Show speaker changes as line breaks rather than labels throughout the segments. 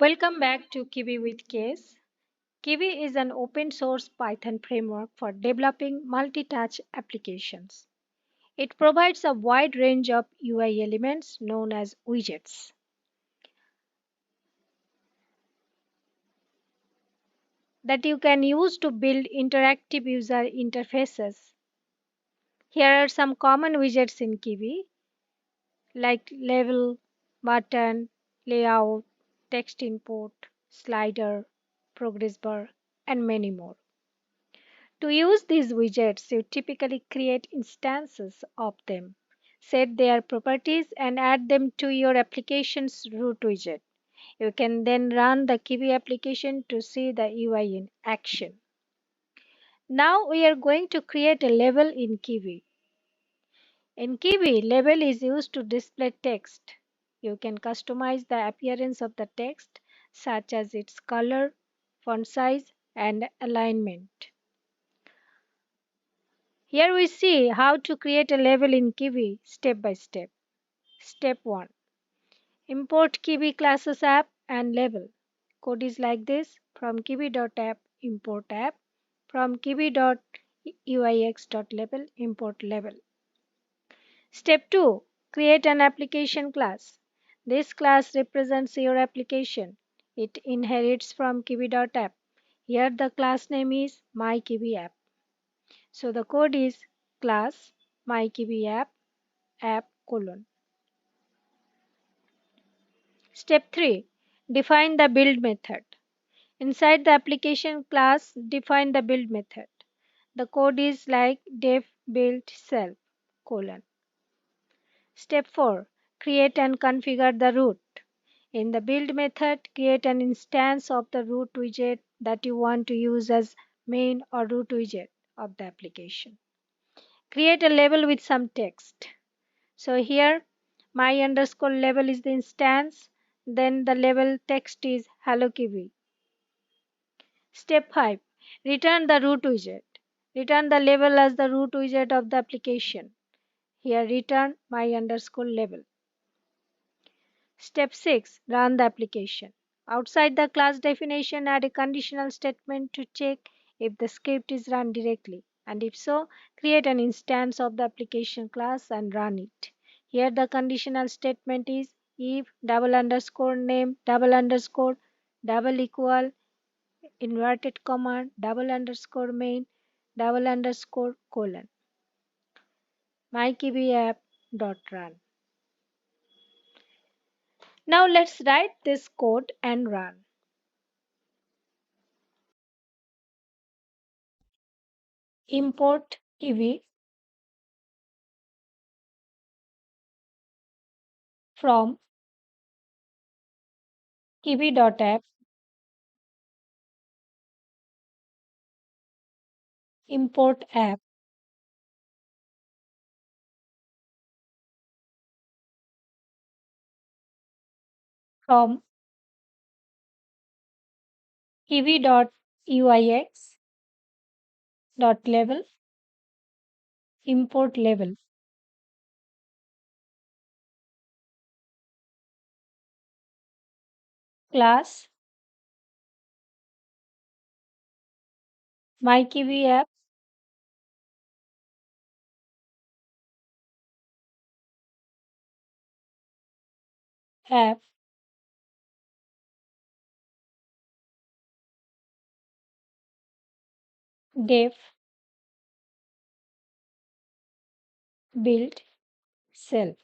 Welcome back to Kivy with Case. Kivy is an open source Python framework for developing multi touch applications. It provides a wide range of UI elements known as widgets that you can use to build interactive user interfaces. Here are some common widgets in Kivy like level, button, layout, text input, slider, progress bar, and many more. To use these widgets, you typically create instances of them, set their properties, and add them to your application's root widget. You can then run the Kivy application to see the UI in action. Now we are going to create a label in Kivy. In Kivy, label is used to display text. You can customize the appearance of the text, such as its color, font size, and alignment. Here we see how to create a label in Kivy step by step. Step 1. Import Kivy classes app and label. Code is like this: from kivy.app import app, from kivy.uix.label import label. Step 2. Create an application class. This class represents your application. It inherits from kivy.app. Here the class name is myKiviApp. So the code is class myKiviApp app colon. Step 3. Define the build method. Inside the application class, define the build method. The code is like def build self colon. Step 4. Create and configure the root. In the build method, create an instance of the root widget that you want to use as main or root widget of the application. Create a label with some text. So here my underscore label is the instance, then the label text is hello Kivy. Step 5. Return the root widget. Return the label as the root widget of the application. Here return my underscore label. Step 6. Run the application. Outside the class definition, add a conditional statement to check if the script is run directly, and if so, create an instance of the application class and run it. Here the conditional statement is if double underscore name double underscore double equal inverted comma double underscore main double underscore colon myKiviApp.run. Now let's write this code and run. Import Kivy from kivy.app, import app from kivy.uix.label, import label. Class myKiviApp app def build self.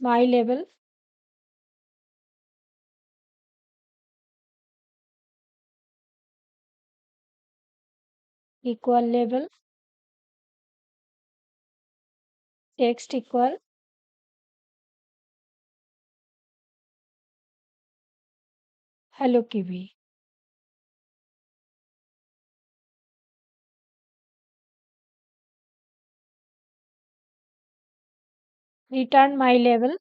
My label equal label text equal hello Kivy. Return my label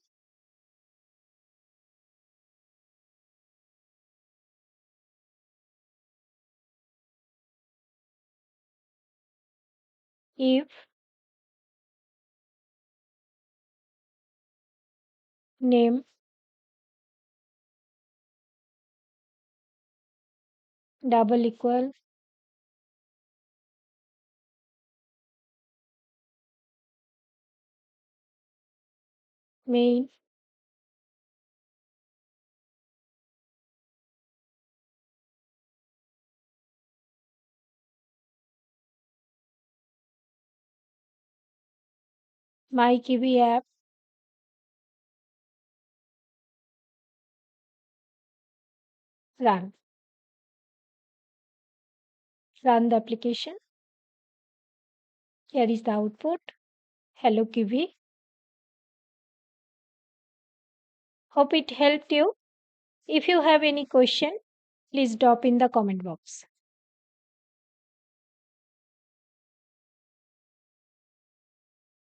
if name, double equal, main, my Kiwi app, run. Run the application. Here is the output. Hello Kiwi. Hope it helped you. If you have any question, please drop in the comment box.